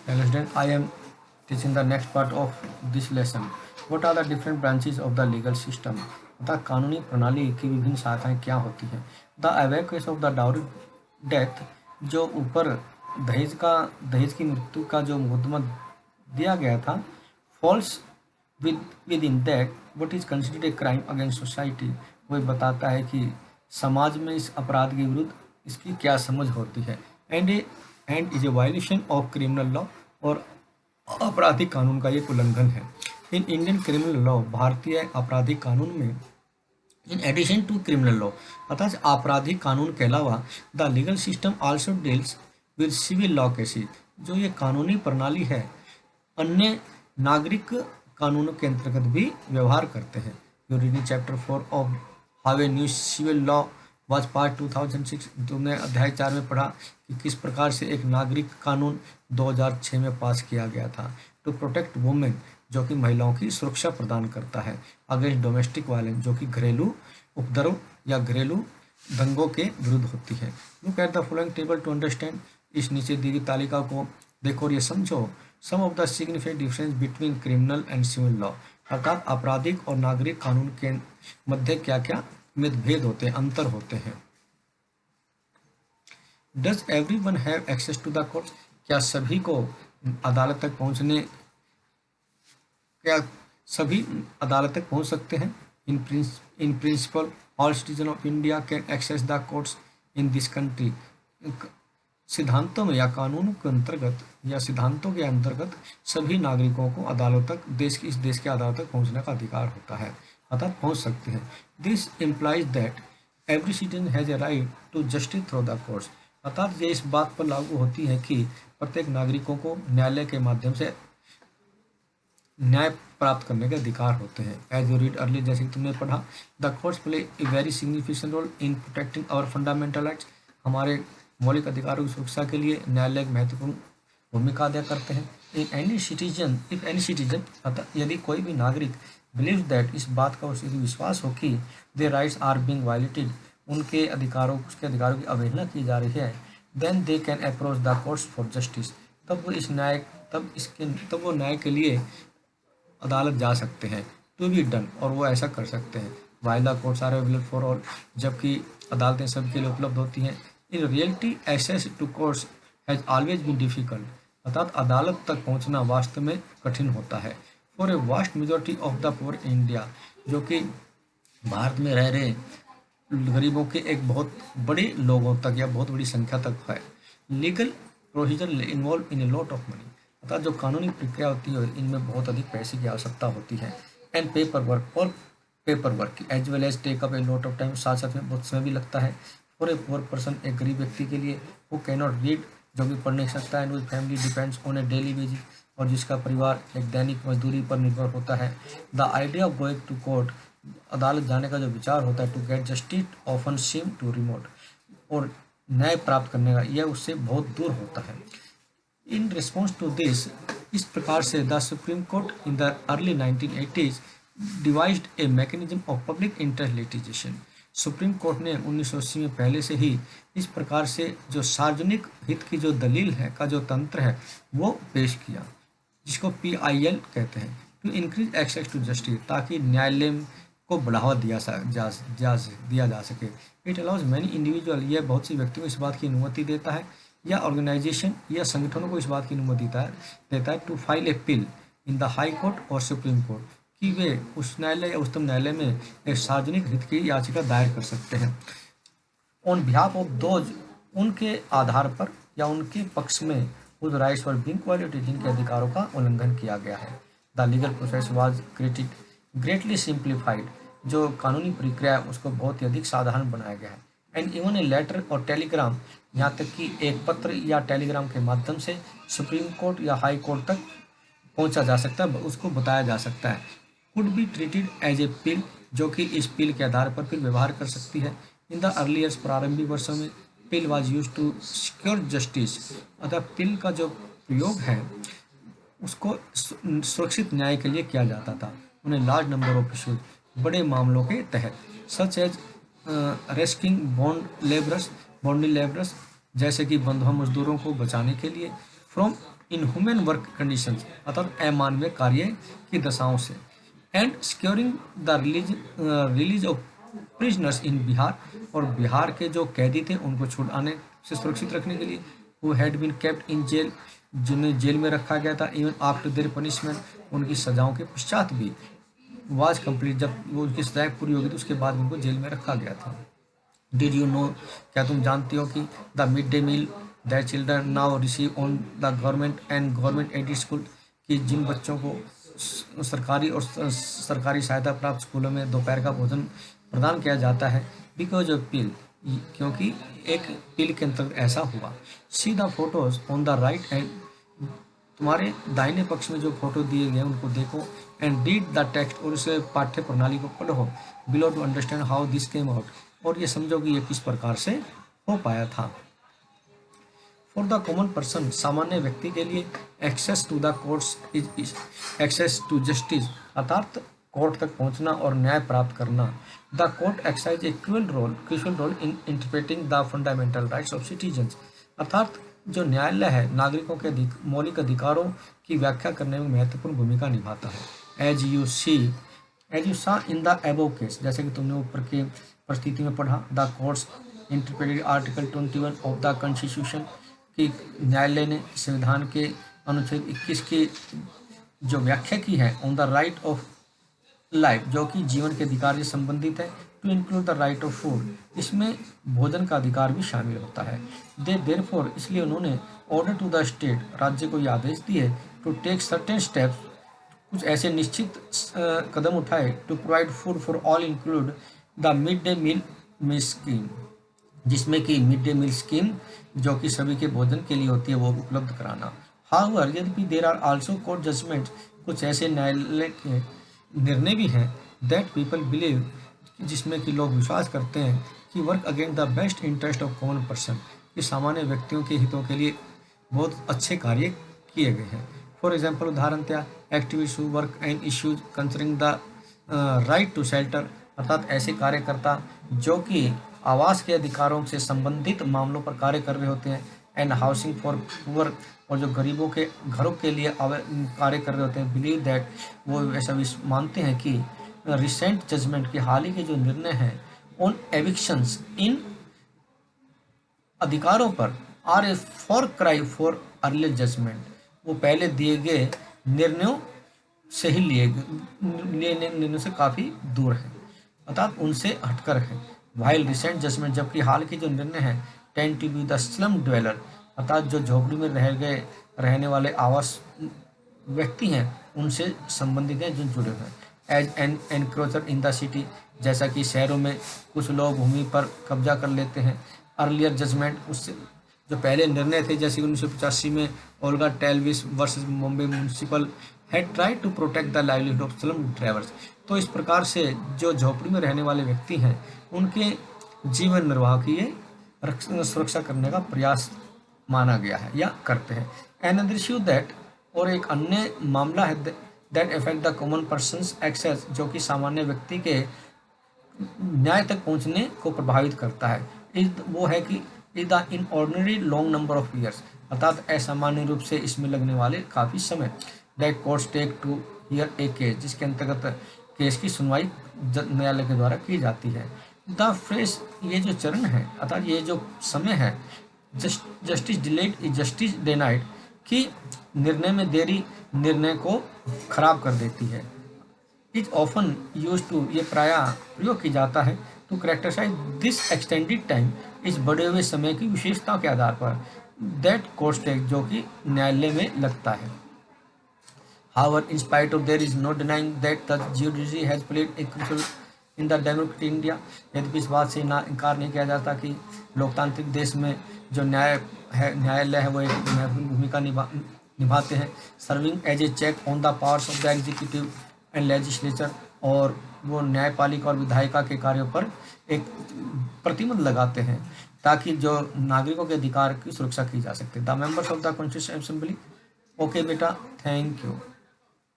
Hello student, I am teaching the next part of this lesson. What are the different branches of the legal system? अतः कानूनी प्रणाली की विभिन्न शाखाएं क्या होती हैं? द अवेकेस ऑफ द डाउरी डेथ, जो ऊपर दहेज की मृत्यु का जो मुकदमा दिया गया था, falls within that what is considered a crime against society, वह बताता है कि समाज में इस अपराध के विरुद्ध इसकी क्या समझ होती है। And is a violation of criminal law, और आपराधिक कानून का एक उल्लंघन है। इन इंडियन क्रिमिनल लॉ, भारतीय आपराधिक कानून में, in addition to criminal law, अतः आपराधिक कानून के अलावा the legal system also deals with civil law cases, जो ये कानूनी प्रणाली है अन्य नागरिक कानूनों के अंतर्गत भी व्यवहार करते हैं। You reading chapter 4 of how a new civil law was part 2006। तुमने अध्याय 4 में पढ़ा कि किस प्रकार से एक नागरिक कानून 2006 में पास किया गया था। टू प्रोटेक्ट वुमेन, जो कि महिलाओं की सुरक्षा प्रदान करता है, अगेंस्ट डोमेस्टिक वायलेंस, जो कि घरेलू उपद्रव या घरेलू दंगों के विरुद्ध होती है। Look at the following table to understand, इस नीचे दी गई तालिका को देखो और ये समझो। Some of the significant difference between criminal and civil law, अर्थात आपराधिक और नागरिक कानून के मध्य क्या क्या मतभेद होते हैं, अंतर होते हैं। Does everyone have access to the court, क्या सभी को अदालत तक पहुंचने क्या सभी अदालत तक पहुंच सकते हैं? In principle all citizen of India can access the courts in this country, सिद्धांतों में या कानूनों के अंतर्गत या सिद्धांतों के अंतर्गत सभी नागरिकों को अदालत तक इस देश के अदालत तक पहुंचने का अधिकार होता है, अर्थात पहुंच सकते हैं। This implies that every citizen has a right to justice through the courts, अर्थात ये इस बात पर लागू होती है कि प्रत्येक नागरिकों को न्यायालय के माध्यम से न्याय प्राप्त करने के अधिकार होते हैं। एज यू रीड अर्ली, जैसे कि तुमने पढ़ा, the courts play a very significant role in protecting our fundamental rights, हमारे मौलिक अधिकारों की सुरक्षा के लिए न्यायालय महत्वपूर्ण भूमिका अदा करते हैं। इफ एनी सिटीजन, अतः यदि कोई भी नागरिक बिलीव दैट, इस बात का उसे विश्वास हो कि they rights are being violated, उसके अधिकारों की अवहेलना की जा रही है, then they can approach the courts for justice, तब वो न्याय के लिए अदालत जा सकते हैं। टू बी डन, और वो ऐसा कर सकते हैं। While the courts are available for all, जबकि अदालतें सबके लिए उपलब्ध होती हैं। In reality access to courts has always been difficult, अर्थात अदालत तक पहुंचना वास्तव में कठिन होता है। For a vast majority of the poor India, जो कि भारत में रह रहे गरीबों के एक बहुत बड़े लोगों तक या बहुत बड़ी संख्या तक है। Legal procedure involve in A lot of money, अर्थात जो कानूनी प्रक्रिया होती है इनमें बहुत अधिक पैसे की आवश्यकता होती है। And paper work as well as take up a lot of time, साथ साथ में बहुत समय भी लगता है। फॉर ए पुअर पर्सन, एक गरीब व्यक्ति के लिए, वो कैन नॉट रीड, जो भी पढ़ नहीं सकता है, and with family depends on A daily basis, और जिसका परिवार एक दैनिक मजदूरी पर निर्भर होता है। The idea of going to court, अदालत जाने का जो विचार होता है, to get justice often seem too remote, और न्याय प्राप्त करने का यह उससे बहुत दूर होता है। इन रिस्पॉन्स टू दिस, इस प्रकार से the supreme court in the early 1980s devised a mechanism of public interest litigation, supreme court ने 1980 में पहले से ही इस प्रकार से जो सार्वजनिक हित की जो दलील है का जो तंत्र है वो पेश किया, जिसको PIL कहते हैं। To increase access to justice, ताकि न्यायालय को बढ़ावा दिया जा सके। इट अलाउज मैनी इंडिविजुअल, यह बहुत सी व्यक्तियों को इस बात की अनुमति देता है, या ऑर्गेनाइजेशन या संगठनों को इस बात की अनुमति देता है to file a PIL in the High Court और सुप्रीम कोर्ट, कि वे उस न्यायालय या उच्चतम न्यायालय में एक सार्वजनिक हित की याचिका दायर कर सकते हैं। ऑन बिहाफ ऑफ दोज, उनके आधार पर या उनके पक्ष में, उस राइट्स फॉर बीइंग वायलेटेड, जिनके अधिकारों का उल्लंघन किया गया है। The legal process was greatly simplified, जो कानूनी प्रक्रिया है उसको बहुत ही अधिक साधारण बनाया गया है। एंड इवन ए लेटर और टेलीग्राम, यहाँ तक कि एक पत्र या टेलीग्राम के माध्यम से सुप्रीम कोर्ट या हाई कोर्ट तक पहुँचा जा सकता है, उसको बताया जा सकता है। Could be treated as a PIL, जो कि इस पिल के आधार पर फिर व्यवहार कर सकती है। इन द अर्ली ईयर्स, प्रारंभिक वर्षों में, PIL was use to secure justice, अतः पिल का जो प्रयोग है उसको सुरक्षित न्याय के लिए किया जाता था। उन्हें लार्ज नंबर ऑफ इश्यूज, बड़े मामलों के तहत, सच एज रेस्किंग बॉन्डी लेबरर्स, जैसे कि बंधुआ मजदूरों को बचाने के लिए, फ्रॉम इनह्यूमन वर्क कंडीशंस अर्थात अमानवीय कार्य की दशाओं से, and securing the release of prisoners in Bihar, और बिहार के जो कैदी थे उनको छुड़ाने से सुरक्षित रखने के लिए, who had been kept in jail, जिन्हें जेल में रखा गया था, इवन आफ्टर देयर पनिशमेंट, उनकी सजाओं के पश्चात भी, वाज कंप्लीट, जब वो उनकी सजाएं पूरी होगी तो उसके बाद उनको जेल में रखा गया था। डिड यू नो, क्या तुम जानती हो कि the midday meal that children now receive on the government and government aided school, कि जिन बच्चों को सरकारी और सरकारी सहायता प्राप्त स्कूलों में दोपहर का भोजन प्रदान किया जाता है, बिकॉज ऑफ पिल, क्योंकि एक पिल के अंतर्गत ऐसा हुआ। See the photos on the right and, तुम्हारे दाहिने पक्ष में जो फोटो दिए गए उनको देखो, एंड रीड द टेक्स्ट, और उसे पाठ्य प्रणाली को पढ़ो, below to understand how this came out, और ये समझो कि ये किस प्रकार से हो पाया था। फॉर द कॉमन पर्सन, सामान्य व्यक्ति के लिए, access to the courts is access to justice, अर्थात कोर्ट तक पहुंचना और न्याय प्राप्त करना। The court exercise a crucial role in interpreting the fundamental rights of citizens, अर्थात जो न्यायालय है नागरिकों के मौलिक अधिकारों की व्याख्या करने में महत्वपूर्ण भूमिका निभाता है। एज यू सा इन द एबोव केस, जैसे कि तुमने ऊपर के परिस्थिति में पढ़ा, the courts interpreted article 21 of the constitution, कि न्यायालय ने संविधान के अनुच्छेद 21 की जो व्याख्या की है, on the right of life, जो कि जीवन के अधिकार से संबंधित है, to include the right of food, इसमें भोजन का अधिकार भी शामिल होता है। देयरफॉर, इसलिए उन्होंने ऑर्डर टू द स्टेट, राज्य को यह आदेश दिए, टू टेक सर्टेन स्टेप्स, कुछ ऐसे निश्चित कदम उठाए, to provide food for all include the midday meal scheme, जिसमें कि मिड डे मील स्कीम जो कि सभी के भोजन के लिए होती है वो उपलब्ध कराना। हाउएवर, यद्यपि there are also court judgement, कुछ ऐसे न्यायालय के निर्णय भी हैं, दैट पीपल बिलीव, जिसमें कि लोग विश्वास करते हैं कि work against the best interest of common person, कि सामान्य व्यक्तियों के हितों के लिए बहुत अच्छे कार्य किए गए हैं। फॉर एग्जाम्पल, उदाहरण क्या, activist who work and issues concerning the right to shelter, अर्थात ऐसे कार्यकर्ता जो कि आवास के अधिकारों से संबंधित मामलों पर कार्य कर रहे होते हैं, एंड हाउसिंग फॉर पुअर, और जो गरीबों के घरों के लिए कार्य कर रहे होते हैं, बिलीव दैट, वो ऐसा भी मानते हैं कि रिसेंट जजमेंट के हाल ही के जो निर्णय हैं ऑन एविक्शंस, इन अधिकारों पर, are a far cry for earlier judgement, वो पहले दिए गए निर्णयों से ही निर्णयों से काफ़ी दूर है, अर्थात उनसे हटकर है। वाइल रिसेंट जजमेंट, जबकि हाल के जो निर्णय हैं, tend to be the slum dweller, अर्थात जो झोपड़ी में रहने वाले आवास व्यक्ति हैं उनसे संबंधित हैं, जो जुड़े हुए हैं। As an encroacher in the city, जैसा कि शहरों में कुछ लोग भूमि पर कब्जा कर लेते हैं। अर्लियर जजमेंट, उससे जो पहले निर्णय थे, जैसे 1985 में Olga Tellis versus Mumbai municipal had tried to protect the livelihood of slum drivers, तो इस प्रकार से जो झोपड़ी में रहने वाले व्यक्ति हैं उनके जीवन निर्वाह की ये सुरक्षा करने का प्रयास माना गया है या करते हैं। अनदर इश्यू दैट, और एक अन्य मामला है that affect the common person's access, जो कि सामान्य व्यक्ति के न्याय तक पहुंचने को प्रभावित करता है, वो है कि is the inordinately long number of years, अर्थात असामान्य रूप से इसमें लगने वाले काफ़ी समय, that courts take to hear a case, जिसके अंतर्गत केस की सुनवाई न्यायालय के द्वारा की जाती है। द फ्रेश, ये जो चरण है, अर्थात ये जो समय है, justice delayed is justice denied, कि निर्णय में देरी निर्णय को खराब कर देती है। इज ऑफन यूज टू, ये प्रायः प्रयोग की जाता है, to characterise this extended time, इस बढ़े हुए समय की विशेषताओं के आधार पर, दैट कोर्ट्स टेक, जो कि न्यायालय में लगता है। However, in spite of there is no denying that the judiciary has played a crucial in the democratic India, यद्यपि इस बात से ना इनकार नहीं किया जाता कि लोकतांत्रिक देश में जो न्यायालय है वो एक महत्वपूर्ण भूमिका निभाते हैं, serving as a check on the powers of the executive and legislature, और वो न्यायपालिका और विधायिका के कार्यों पर एक प्रतिबंध लगाते हैं ताकि जो नागरिकों के अधिकार की सुरक्षा की जा सके। The members of the constitution assembly, okay बेटा, थैंक यू।